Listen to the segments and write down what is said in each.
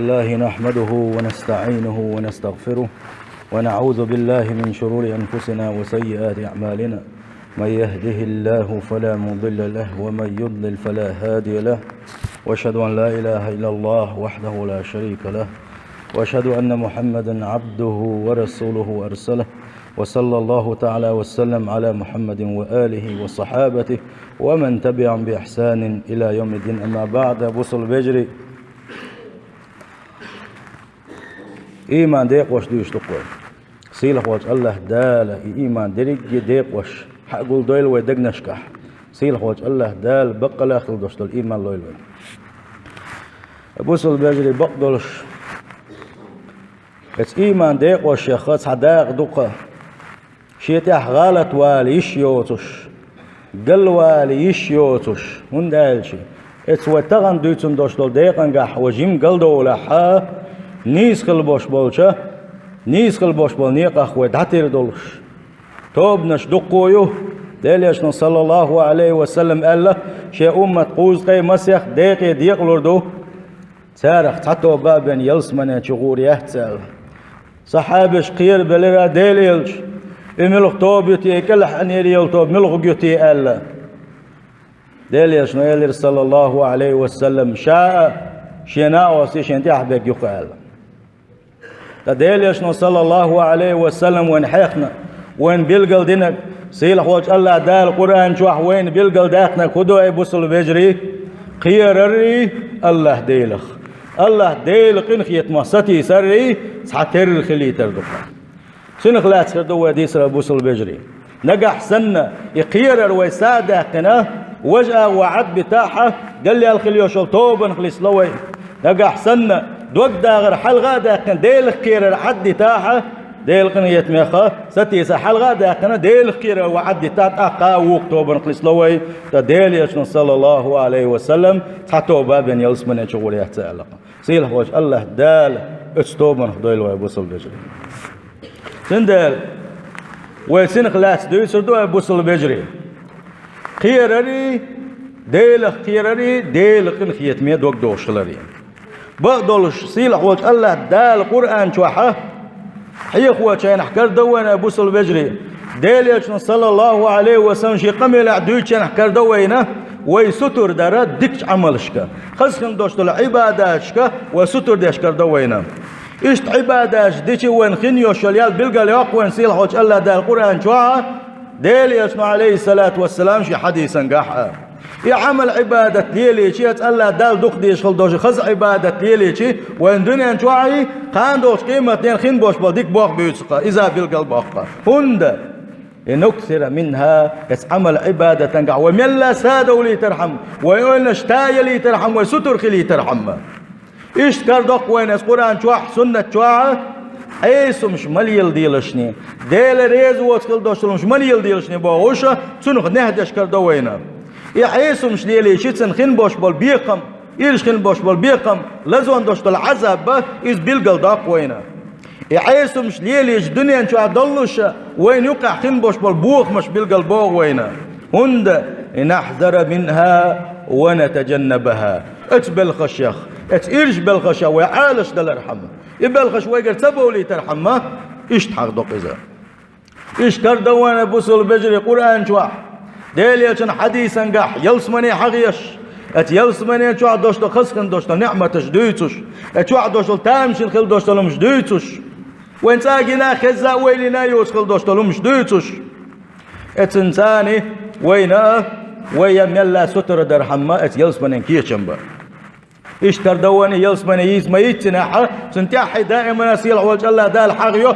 لله نحمده ونستعينه ونستغفره ونعوذ بالله من شرور أنفسنا وسيئات أعمالنا. من يهده الله فلا مضل له ومن يضلل فلا هادي له، وأشهد أن لا إله إلا الله وحده لا شريك له، وأشهد أن محمدا عبده ورسوله أرسله، وصلى الله تعالى وسلم على محمد وآله وصحابته ومن تبعهم بإحسان إلى يوم الدين. أما بعد، بوصل بجري إيمان ديق وش ديش تقوى سيلح وش الله دال إيمان دريق ديق وش حقول دويل ويدق نشكح سيلح وش الله دال بقى لا خل دوشت الإيمان لويل بوصل بجري بقدلش ات إيمان ديق وش يخص حداق دقة شيتح غالت والي يشيوتش قل والي يشيوتش من دالشي ات وتغن دوتن دوشتل ديقن قح وجيم قل دولحا نيس خل بوش بولشا نيس خل بوش بول نيق أخوة دعتير دولش توبنش دقويو داليشنا صلى الله عليه وسلم ألا شيء أمة قوز قي مسيخ ديقي ديق لردو تارخ تحتو بابن يلسمنا شغور يهتسال صحابش قير بلرا داليلش ملغ توبيتي كل حنيري يلتوب ملغ جيتي ألا داليشنا يلر صلى الله عليه وسلم شاء شيناء وسيشن تحبك يقال تداليشنا صلى الله عليه وسلم وين حيخنا وين بيلقل دينك سيلح وجه الله دال القرآن شوح وين بيلقل داخنا كدو اي بوصل بجري خيرري الله ديلخ الله ديلخ إن خيت مصتي سري سحتر الخلي تردقا سنخ لا تردو ديسر بوصل بجري نجح سنة يقيرر ويسادقنا وجأة وعد بتاعها قال لي الخلي شو توبن خليس لوي نجح سنة دوق داغر حلقة داقن ديل خيرر عد تاعها ديل قنية ميخا ستيس حلقة داقن ديل خيرر وعد تاعها قاوق توبن خليس لوي تديل يشن صلى الله عليه وسلم حتى بابن يلسمن شغل يحتعلق سيله وجه الله دال اتستوبن خدويل ويبوصل بجري سندال ويسنخ لاس دوي سردو يبوصل بجري خيرري ديل خيرري ديل قن خيت مي دوق دوشلري بقدلش سيلح وجه الله دال قرآن شوحه حي اخوة شاين حكر دوين ابوصل بجري ديل يشن صلى الله عليه وسلم شي قميل عدوي شاين حكر دوينه ويستر دارا ديكش عملشكا خسخن دوشتل عباداشكا وستر ديشكر دوينه اشت عباداش ديشي وين خنيو شليال بلقى لياق وين سيلح وجه الله دال قرآن شوحه ديل يشن عليه الصلاة والسلام شي حديثا قاحه يعمل عبادة ليلي شيء الله دال دوق ديش خل دوش خز عبادة ليلي شيء وين دنيا نشوعي خان دوش قيمة اثنين خين بوش بالديك بوخ بيوتسقى إذا بالقلب أخقى هند نكثر منها يسعمل عبادة تنقع وملا سادة لي ترحم وين اشتاي لي ترحم وستر خلي ترحم إيش كردوق وين القرآن شوح سنة شوعة ايسو مش مليل ديلشني ديل ريز واتخل دوش مش مليل ديلشني باوشة سنخ نهدش كردوينا يحيسو مش ليلي شيتسن خين بوش بول بيقم إيش خين بوش بول بيقم لازون دوشت العذاب إيش بيلقل داق وينا يحيسو مش ليلي إيش دنيا نشو عدلوش وين يقع خين بوش بول بوخ مش بيلقل بوغ وينا هند نحذر منها ونتجنبها اتبالخشيخ اتإرش بالخشا ويعالش دل ارحمه يبالخش ويقر سبو لي ترحمه إيش تحق دوق إذا إيش كردوانا بوصل بجري قرآن شواح ديليشن حديثا قح يلسمني حغيش ات يلسمني شو دوشت خسكن دوشت نعمة دويتش ات شو دوشت تامشن خل دوشت مش دويتش وين ساقنا خزا ويلنا يوس خل دوشت مش دويتش ات انساني وينا ويملا ستر درحمه ات يلسمني كيشنبا ايش تردوني يلسمني يسمى يتنحى سنتاحي دائما سيل وجه الله دال حغيو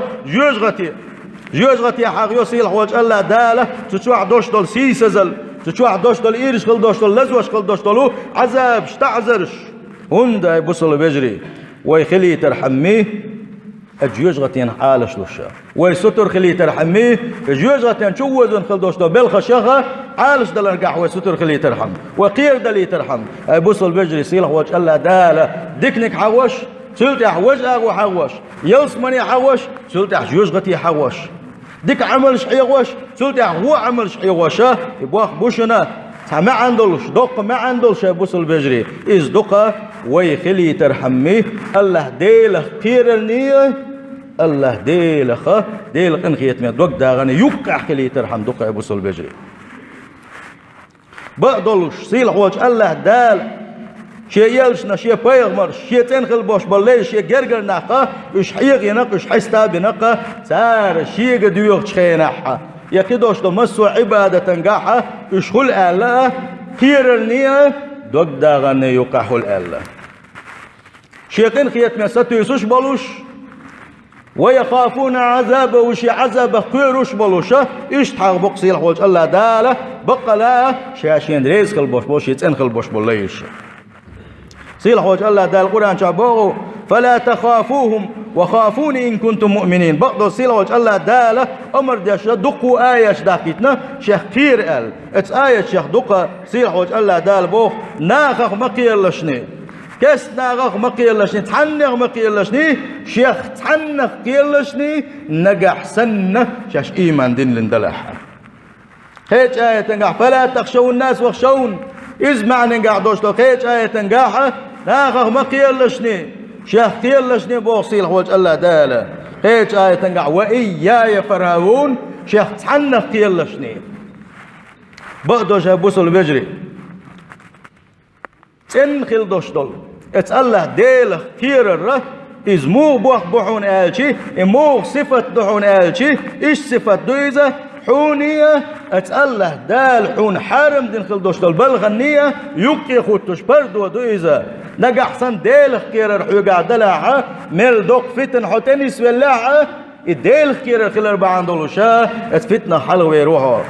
جوجغتي حاغيو سيلح وجه الله داله تشوع دوشتل سيسزل تشوع دوشتل إيرش خل دوشتل لزوش خل دوشتلو عذاب شتعزرش هندا يبصل بجري ويخلي ترحميه الجوجغتين حالش لشا ويستر خلي ترحميه الجوجغتين شوزن خل دوشتل بالخشخة حالش دلنقح ويستر خلي ترحم وقير دلي ترحم يبصل بجري سيلح وجه الله داله دكنك حوش سلتح وجه أغو حوش يلسمني حوش سلتح جوجغتي حوش ديك عمل شحيغوش سلتح هو عمل شحيغوشا يبواخ بوشنا ما عندلش دق ما عندلش بوصل بجري إز دقة ويخلي ترحمي الله ديله خير النية الله ديله انخيت من دق داغني يقع خلي ترحم دقة بوصل بجري بقدلش سيل خوش الله دال شيء يلشنا شيء بيغمر شيء تنخل باش بالله شيء جرجر نقا إيش حيق ينق إيش حستا بنقا سار شيء قديوخ شخينها يا كدوش تمسوا عبادة تنجحها إيش خل الله خير النية دوق داغن يقع خل الله شيء خيت من ستو يسوش بلوش ويخافون عذابه وشي عذابه خيروش بلوشه إيش تحق بقصي الحوج الله داله بقى لا شاشين ريز خل باش يتنخل باش بالله سيل حوج الله دال القرآن شابوه فلا تخافوهم وخافوني إن كنتم مؤمنين بقدر سيل حوج الله دال أمر داش دقوا آية داكتنا شيخ خير قال اتس آية شيخ دقا سيل حوج الله دال بوه ناخخ مقيل لشني كس ناخخ مقيل لشني تحنخ مقيل لشني شيخ تحنخ قيل لشني نجح سنة شاش إيمان دين لندلح هيك آية تنجح فلا تخشوا الناس واخشون إذ معنى قاعدوش لو هيك آية تنجح ناخخ مقيل لشني شيخ قيل لشني بوصيل حوج الله داله هيك آية تنجح وإياي فرهون شيخ تحنخ قيل لشني بقدوش بوصل بجري تنخل دوش دول ات الله ديله خير الره إذ مو بوخ بحون آلشي مو صفة دحون آلشي إيش صفة دويزة حونية أتأله دال حون حارم دين خلدوش دول بلغنية يقي خودتوش بردو دويزة نقع حسن ديل خير الحيوقع دلعها ميل دوق فتن حتني سولاعها الديل خير الخير بعان دولوشا اتفتنا حلوة روحه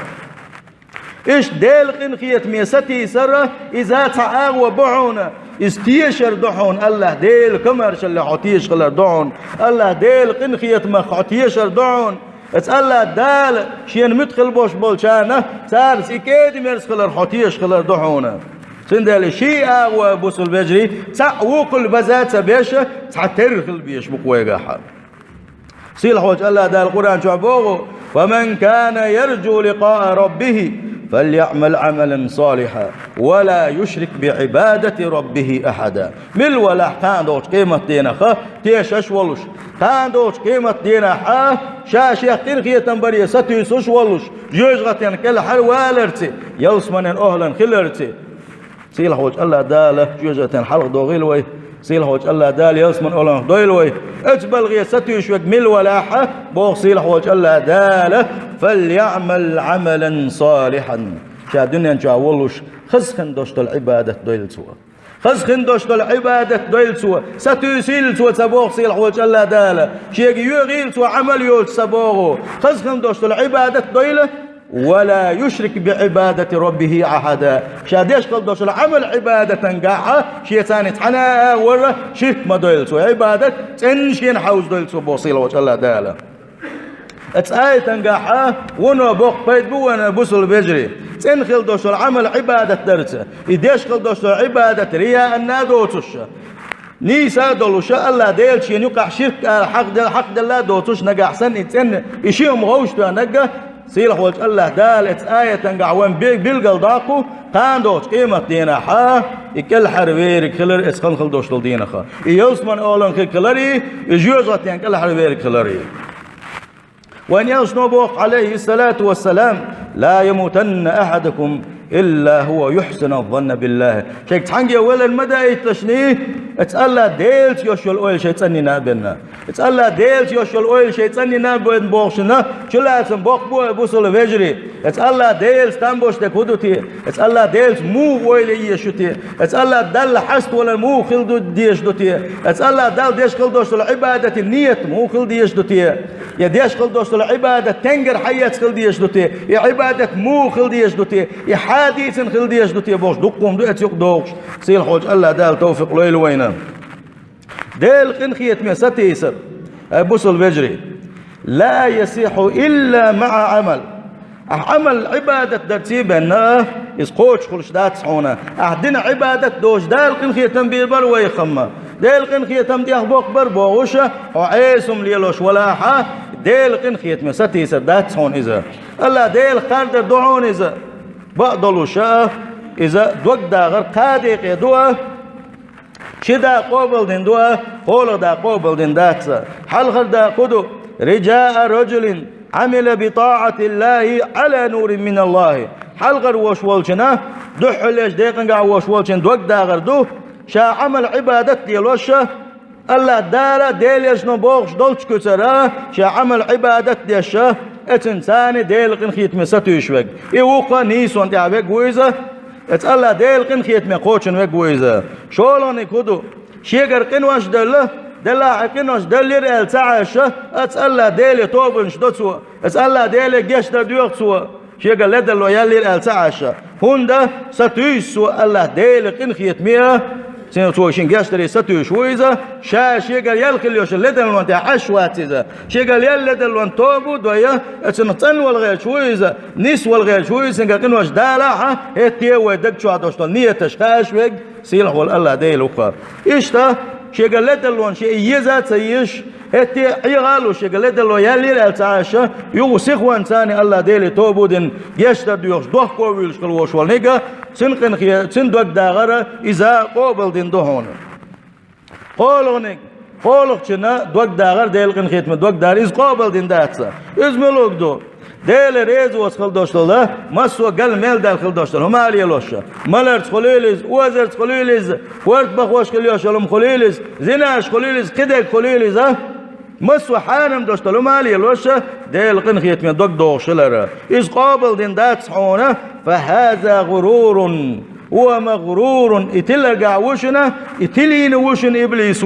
إيش ديل قنخية ميستي سرة إذا تعاق وبعونا استيشر دحون الله ديل كمرش اللي حتيش خلر دعون الله ديل قنخية مخاتيشر دعون الله دال شين مدخل بوش بولشانه صار سيكيد مرس خلر حتيش خلر دحونه سندال شيء وبوصل بجري تعوق البزات بيشه تعترخ البيش بقويقها سيل حوج الله دال القرآن شعبوه ومن كان يرجو لقاء ربه فليعمل عملا صالحا ولا يشرك بعبادة ربه أحدا مل ولا تاندوش قيمة دينا خا تيشش ولوش تاندوش قيمة دينا حا شاشيخ تنخية تنبرية ستيسوش ولوش جوجغتين كل حل والرتي يلسمن أهلا خلرتي سيل حوج الله داله جوجغتين حلق دوغيلوي سيل حوج الله دال يلسمن أهلا دويلوي اجبل غير ستيش وق مل ولا حا بوغ سيل حوج الله داله فليعمل عملا صالحا شا دنيا جا ولوش خزخن دوشت العبادة دويل سوا خزخن دوشت العبادة دويل سوا ستيسيل سوا تبوغ سيل حوج الله داله شيء يغيل سوا عمل يوج سبوغو خزخن دوشت العبادة دويله ولا يشرك بعبادة ربه أحدا شاديش قل دوش العمل عبادة تنقاحة شيء ثاني تحنا ورا شرك ما دويلسو عبادة تنشين حوز دويلسو بوصيل وجه الله داله اتآية تنقاحة ونو بوق بيت بو وانا بوصل بيجري تنخل دوش العمل عبادة درسة إديش قل دوش عبادة رياء النادوتش نيسا دولوشا الله ديل شين يقع شرك حق الله دوتش نقع حسن إتن إشيهم غوشتو نقع سيل حوج الله دالت آية تنقع وين بيلقل داقو قاندوش قيمة دينا حا إكل حرويرك خلر إسخن خلدوش دل دينا خا إيوسمن أولن خلري إجيوزغت يعني كل حرويرك خلري وأن يشنو بوق عليه الصلاة والسلام لا يموتن أحدكم إلا هو يحسن الظن بالله شيك تحنجي أولا المدى يتلشنيه اتسألا ديلت يوشو الأويل شي تسني نابنا اتسألا ديلت يوشو الأويل شي تسني نابن بوغشنا شلاتن بوق بو بوصل فيجري اتسألا ديلت تنبوش تكودوتي اتسألا ديلت مو أويل يشوتي اتسألا دل حست ولا مو خلدو ديش دوتي اتسألا دل ديش خلدوش العبادة النية مو خلد ديش دوتي يا ديش خلدوش العبادة تنقر حيات خلد ديش دوتي يا عبادة مو خلد ديش دوتي يا حديث خلد ديش دوتي بوش دقوم دوت يقدوش سيل حوج الله دال توفيق ليل وينام ديل قنخية ميساتي يسر بوصل بجري لا يصيح إلا مع عمل عمل عبادة درتيبنا يسقوش خلش دات صحونا أهدنا عبادة دوش دال قنخية تنبير بر ويخمّا ديل قنخية تمدي أخبوك بر بوغوشة وعيسم ليلوش ولاحة ديل قنخية ميساتي يسر دات صحون إذا الله ديل خاردر دعون إذا بقدلوشة إذا دوك داغر قادق دوا شدا قوبل دين دوا قول دا قوبل دين داتسا حلخر دا قدو رجاء رجل عمل بطاعة الله على نور من الله حلغر وشوالشنا دح ليش ديقنقع وشوالشن دوك داغر دو شا عمل عبادت ديالوشا الله دالا ديليش نبوغش دولش كترا شا عمل عبادت ديالشا اتنساني ديلقن خيتمي ستوشوك ايوقا نيسون تعبك ويزا ات الله ديلقن خيتمي قوشن وك ويزا شولوني كدو شيقر قنواش دله دلا قنواش دلير التعاشا ات الله ديلي توبنش دوتسوا ات الله ديلي جيش ديوقتسوا شيقر لدلو يلير التعاشا هوندا ستوشسوا الله ديلقن خيتمي سنة توشين جاشتري ستوش ويزا شيقال يلقل يوش لدلوان تاع عشواتيزا شيقال يلدلوان توبو دويا اتنطن والغير شويزا نيس والغير شويزا نقاقين واش دالاحا اتيه ويدك شو عدوشتون نية تشخاش ويق سيلح والله ديل وقا إشتا شيقال لدلوان شيء يزا تسيش اتيه عيغالو شيقال لدلوان يلير التعاشا يوغو سيخوان تاني الله ديلي توبو دين جاشتر ديوش دوح كوويلش قلوش والنقا سنقن خيا سندوك داغرة إذا قوبل دين دهون قولونك قولك شنا دوك داغر ديلقن خيتم دوك دار إز قوبل دين داتسا إز ملوك دو ديل ريز واسخل دوشتل مسوا قل ميل داخل دوشتل هم علي لوشا ملرت خليلز وزرت خليلز ورت بخوش كليوش لهم خليلز زناش خليلز كدك خليلز مسوا حانم دوشتل هم علي لوشا ديلقن خيتم دوك دوشلر إز قوبل دين داتس حونه فهذا غرور ومغرور اتلقع وشنا اتلين وشن إبليس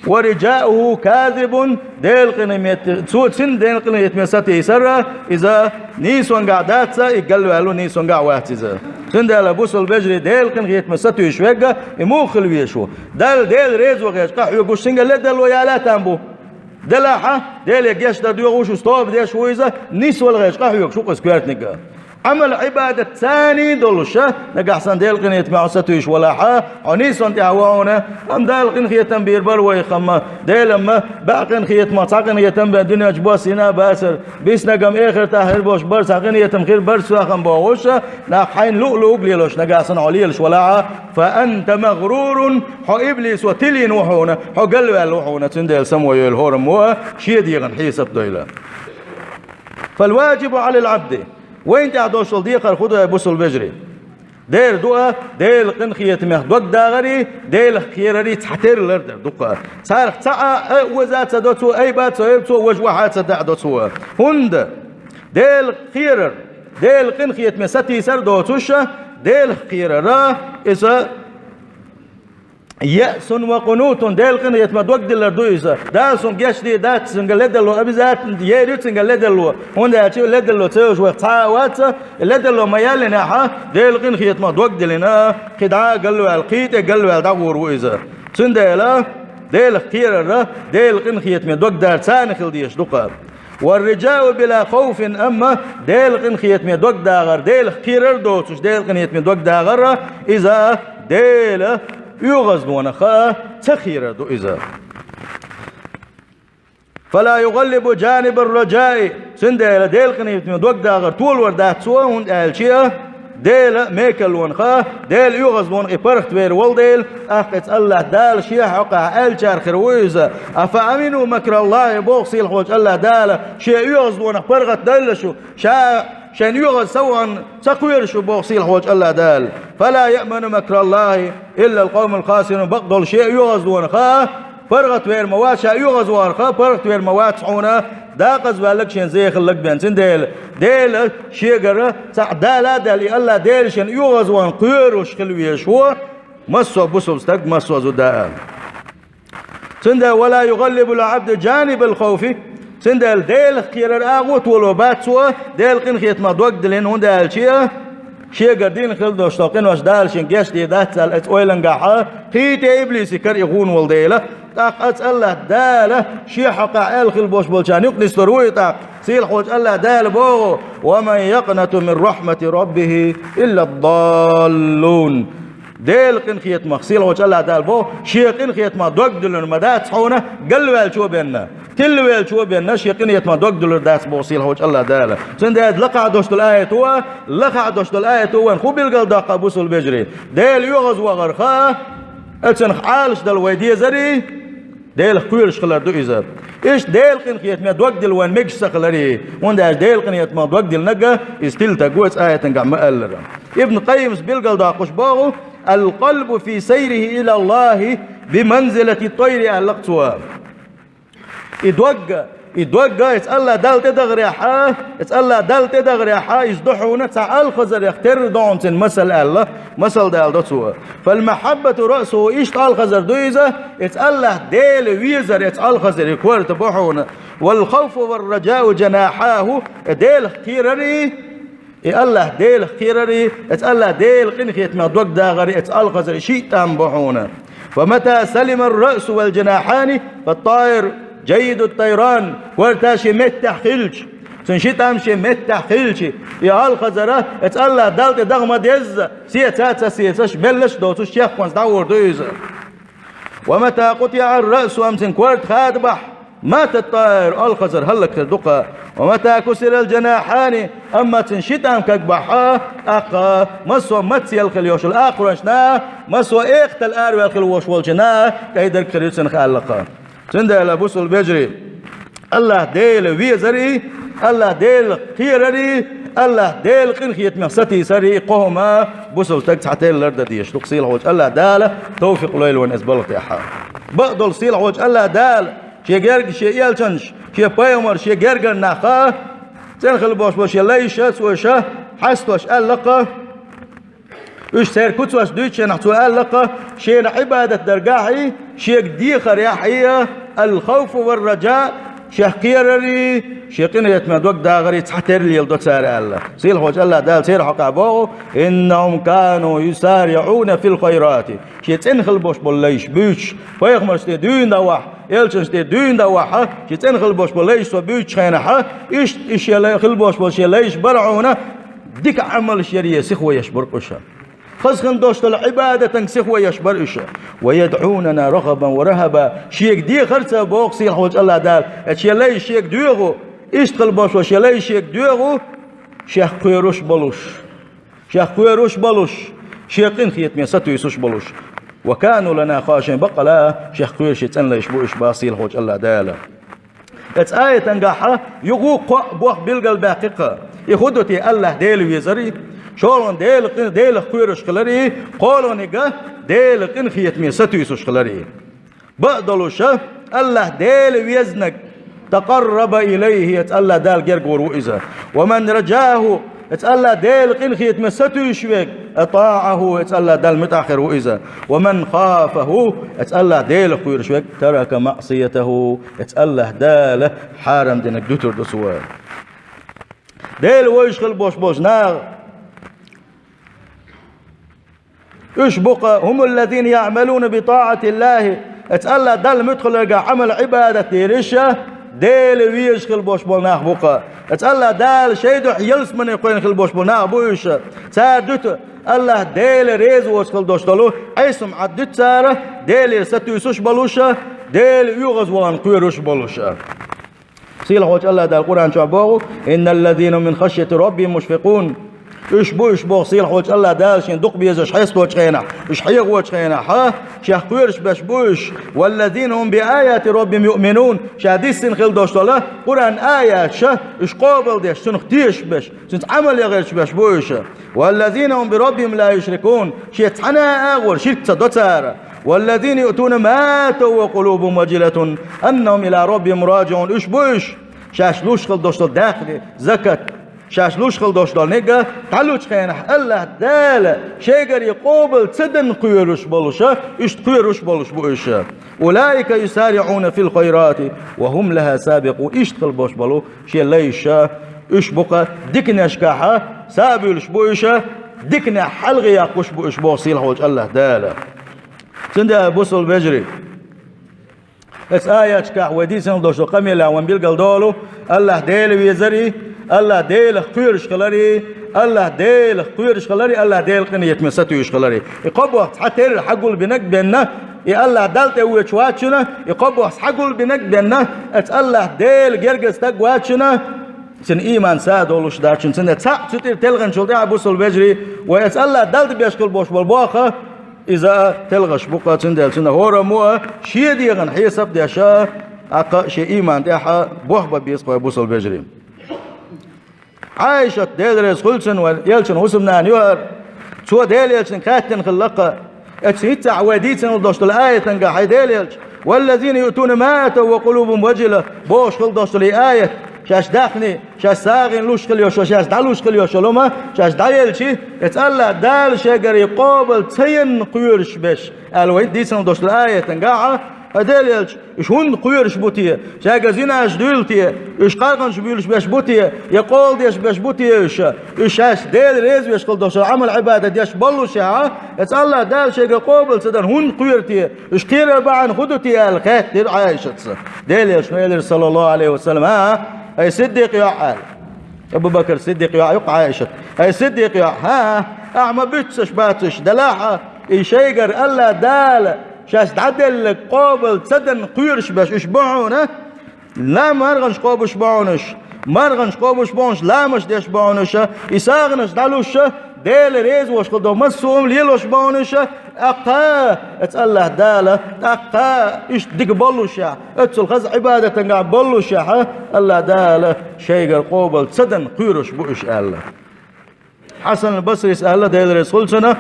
ورجاؤه كاذب ديل قنميت سوت سن ديل قنميت مساتي سرا إذا نيسون قعداتسا يقلوا له نيسون قعواتيزا سن ديل بوصل بجري ديل قنميت مساتي يشوقا يموخل ويشو ديل ريز وغيش قحو يقول سنجل لدل ويالا تنبو دلاحة ديل يجيش ديو وشو ستوب ديش ويزا نيس والغيش قحو يقول شو قسكوارت نقا عمل عبادة ثاني دولشة نقحسن ديل قنيت مع ستويش ولا حا عنيسون تعواونا أم ديل قن خيتم بيربر ويخما ديل أما باقن خيت ما تاقن خيتم بالدنيا جباس هنا باسر بيس نقم آخر تاهر باش برس تاقن خيتم خير برس واخم باوشة ناقحين لؤلؤ قليلوش نقحسن عليلش ولا حا فأنت مغرور حو إبليس وتلين وحونا حو قلوا الوحونا تنديل سموي الهورم هو شيديغن حيسب دويلة فالواجب على العبد وين تعدوش الضيقة خدوا يبوسوا البجري دير دقة ديل قنخية مخ دوك داغري ديل خيرري تحتير الارد دقة صار تاع وزات دوتو اي بات سويبتو وجوحات سدع دوتو هند ديل خيرر ديل قنخية مساتي سر دوتوشة ديل خيرر إذا يأس وقنوت ديل قن يتما دوك دلر دويسا داسون جشدي دات سنجلدلو أبزات يريد سنجلدلو هوندا أشيو لدلو تيوش وقتاوات لدلو ميالنا ها ديل قن يتما دوك دلنا خدعة قالوا القيت قالوا دعور ويزا سندلا ديل خير ديل قن يتما دوك دار ثاني خلديش دوقا والرجاء بلا خوف أما ديل قن يتما دوك داغر ديل خير دوتش ديل قن يتما دوك داغر إذا ديل يغزلون خا تخير دو إذا فلا يغلب جانب الرجاء سندل ديل قنيت من دوك داغر طول وردات سوا هون الشيء ديل ميكلون خا ديل يغزلون إبرخت وير والديل أخت الله دال شيء حقا الشار خرويزا أفأمنوا مكر الله بوصي الخوج الله دال شيء يغزلون إبرخت دل شو شان يغز سوا تقوير شو بوصي الخوج الله دال فلا يأمن مكر الله إلا القوم الخاسرون بقدل شيء يغزلون خا فرغت وير مواد شيء يغزلون خا فرغت وير مواد صعونا داقز بالك شين زي خلق بنتين ديل شيغر صح دالا دالي الله ديل شين يغزوان قيروش خلوي شو مسو بوسو استق مسو زدا سندا ولا يغلب العبد جانب الخوف سندا ديل خير اغوت ولو باتسو ديل قن خيت ما دوق دلين هوندا شيغر دين خل دوشتاقين واش دال شين جاش دي دات ات اويلنغا قيت ابليس كر يغون ولديله تاق الله داله شي حقا الخل بوش بولشان يقنس تروي تاق سيل خوج الله دال بوغو ومن يقنط من رحمة ربه إلا الضالون ديل قن خيت مخسيل وش الله دال بو شيقين خيت ما دوق دلر مدات حونا قلوال شو بيننا تلوال شو بيننا شيقين خيت ما دوق دلر داس بوصيل وش الله دال سنداد لقع دوشت الآية هو لقع دوشت الآية هو نخوب القل داقة بوصل بجري ديل يغز وغرخا اتسن حالش دل ويدي زري ديل خيرش خلر دو إزار إيش ديل قن خيت ما دوق دل وين مجس خلري ونداش ديل قن خيت ما دوق دل نجا استيل تقوت آية تنقع مقلر ابن قيم بالقل داقش باغو القلب في سيره إلى الله بمنزلة الطير أهلقتها يدوقع يتألا دال تدغري حا يتألا دال تدغري حا يصدحون تعال خزر يختر دون مثل الله مثل دال دوتوا فالمحبة رأسه إيش تعال خزر دويزة يتألا ديل ويزر يتأل خزر يكور تبحون والخوف والرجاء جناحاه ديل خيرري الله ديل خيرري اتألا ديل قنخيت ما دوق داغري اتأل خزر شيء تنبحون فمتى سلم الرأس والجناحان فالطائر جيد الطيران ورتاشي متح خلش سنشيت امشي متح خلش يا الخزره اتألا دالت دغمة ديز سيتاتا سيتاش بلش دوتوش شيخ وانس دور دويز ومتى قطع الرأس امسن كورت خادبح مات الطائر الخزر هلك تدقى ومتى كسر الجناحان اما تنشيت ام كبحا اقا مسو متسي الخليوش الاخر شنا مسو اخت الار والخلوش والجنا كيدر كريسن خالقا تنده لابوس البجري الله ديل ويزري الله ديل خيرري الله ديل قنخيت مقصتي سري قوما بوسل تكت حتى الارض ديش تقصيل حوج الله دال توفيق ليل وان اسبلت يا حا بقدل صيل حوج الله دال شي جرج شي يلتنش شي بايمر شي جرجر ناخا تنخل باش ليش سوشه حستوش اللقه ايش سير كتوش دويتش نحتو اللقه شي عباده درجاحي شي ديخر يا حيه الخوف والرجاء شيخ قيرري شيقين يتمد وقت داغري تحتر لي الدوك ساري الله سيل خوش الله دال سير حقابوه إنهم كانوا يسارعون في الخيرات شي تنخل بوش بوليش بيش فيخمر شتي دوين دواح يلشن شتي دوين دواح شي تنخل بوش بوليش وبيش خينحا إيش يخل بوش بوليش ليش برعونا ديك عمل شريه سخوة يشبر قشا خزخن دوشت العبادة تنسخ ويشبر إشا ويدعوننا رغبا ورهبا شيك دي خرسة بوق سيل حوج الله دال اتشيلي شيك دوغو اشتغل باش وشيلي شيك دوغو شيخ قيروش بلوش شيخ قيروش بلوش شيقين خيت ميساتو يسوش بلوش وكانوا لنا خاشين بقلا شيخ قيرش يتن ليش بوش باسيل حوج الله دال ات آية تنقاحة يغوق بوخ بلغل باقيقة يخدوتي الله ديل ويزري شولون ديل خيرش خلري قولون إيجا ديل قن خيت ميساتو يسوش خلري بقدلوشا الله ديل ويزنك تقرب إليه يتألا دال جرقور وإذا ومن رجاه يتألا ديل قن خيت ميساتو يشويك أطاعه يتألا دال متأخر وإذا ومن خافه يتألا ديل خيرش ويك ترك معصيته يتألا دال حارم دينك دوتر دسوار ديل ويشغل بوش ناغ إيش بقى هم الذين يعملون بطاعة الله اتألا دل مدخل يرجع عمل عبادة تيرشة ديل ويشخل بوش بولناخ بقى اتألا دال شيدو يلس من يقين خل بوش بولناخ بويش سادت الله ديل ريز وشخل دوشتلو عيسم عدت سارة ديل ستو يسوش بلوشة ديل يغز وان قيروش بلوشة سيل حوش الله دال القرآن شعبه إن الذين من خشية ربهم مشفقون إيش بو صيل حوج الله دالشين دق بيزش حيص وجهنا إيش حيق وجهنا ها شيخ قيرش بوش والذين هم بآيات ربهم يؤمنون شاديسين خل دوش الله قرآن آيات شه إيش قابل ديش سنختيش بش سنت عمل يغيرش بوش والذين هم بربهم لا يشركون شيت حنا أغور شرك صدتار والذين يؤتون ما آتوا وقلوبهم وجلة أنهم إلى ربهم راجعون إيش بوش شاشلوش خل دوش داخلي زكاة شاشلوش خل دوش دال نيجا تعلوش خينح الله دال شيجر يقوبل تدن قيروش بلوشة إيش قيروش بلوش بوشة أولئك يسارعون في الخيرات وهم لها سابقون إيش تخل بوش بلو شي ليشة إيش بقى ديكنا اشكاحة سابيلش بوشة ديكنا حلغي يقوش بوش بوصيل حوج الله دال سنده بوصل بجري اس آية اشكاح ودي سنة دوشو قميلا وان بيلقل دولو الله ديل ويزري الله ديل خيرش خلري الله ديل قيرش خلاري الله ديل قني يتمساتوش خلاري يقبوا حتر حقول بنك بيننا الله دلت ويشواتشنا يقبوا حقول بنك بيننا ات الله ديل جرجس تقواتشنا سن إيمان ساد ولوش دارشن سن تسير تلغن شلتي عبوس البجري وات الله دلت بيشكل بوش بالباخة إذا تلغش بقى سندل سن هورا مو شيء ديغن حسب ديشا أقا شيء إيمان ديحا بوحبة بيسقى عبوس البجري عايشة ديل ريس خلصن ويلشن وسمنا نيوهر شو ديل يلشن كاتن خلقة اتسيت عواديتن ودوشت الآية تنقى حي ديل يلش والذين يؤتون ما آتوا وقلوبهم وجلة بوش خل دوشت الآية شاش داخني شاش ساغن لوش خليوشو شاش دالوش خليوشو لما شاش دايلشي يتألا دال شاقر يقابل تين قيرش بش الويد ديتن ودوشت الآية تنقى هديل يلش إيش هون قيرش بوتيه شاقا زينا إيش دولتيه إيش قارقنش بيولش باش بوتيه يقول ديش باش بوتيه إيش ديل ريز ويش قل دوش عمل عبادة ديش بلوش ها يتألا دال شاقا قابل سدن هون قيرتيه إيش قير بعن خدوتيه الخاتر عايشة ديل يلش نيلر صلى الله عليه وسلم ها أي صديق يا حال أبو بكر صديق يا عايشة أي صديق يا ها أعمى بيتسش باتش دلاحة إيشيقر ألا دال شاش تعدل قابل تسدن قيرش باش يشبعونه لا مرغنش قابل يشبعونش مرغنش قابل يشبعونش لا مش ديش بعونش يساغنش دالوش ديل ريز وش قدو مسوم ليلوش بعونش أقا اتسأله دالة أقا إيش ديك بلوش اتسل خز عبادة تنقع بلوش الله دالة شيقر قابل تسدن قيرش بوش الله حسن البصري سأله ديل ريز خلصنا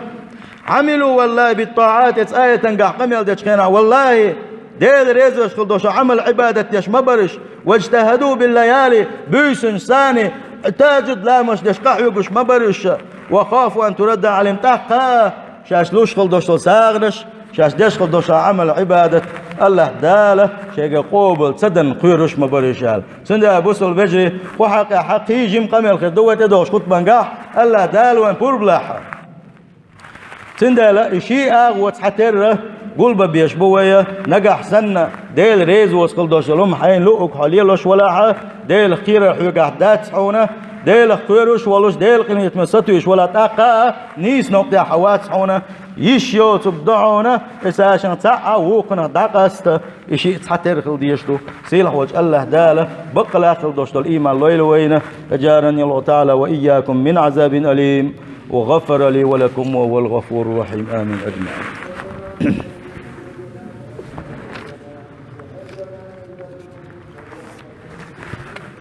عملوا والله بالطاعات آية تنقع قميل ديشخينا والله ديل ريزوش خلدوش عمل عبادة يش مبرش واجتهدوا بالليالي بيسن ثاني تاجد لا مش ديشقع يقش مبرش وخافوا أن ترد عليهم تحقا شاش لوش خلدوش ساغنش شاش ديش خلدوش عمل عبادة الله دالة شيء قوبل سدن قيرش مبرشال سندا بوصل بجري وحق حقيقي مقمل خدوة تدوش خط بنقاح الله دال وان بور بلاحة سندلا شيء أغوت حتر قلبه بيشبوية نجح سنة ديل ريز وسقل دوشلهم حين لوك حليلوش ولا ديل خير حيقع دات حونه ديل خيروش ولوش ديل قنية مسطوش ولا تاقا نيس نقطة حوات حونه يشيو تبدعونه إساشن تاقا وقنا داقست شيء حتر خل ديشتو سيلح وجه الله داله بقى لاخل دوشتو الإيمان لويل وينه أجارني الله تعالى وإياكم من عذاب أليم وغفر لي ولكم وهو الغفور الرحيم آمين أجمعين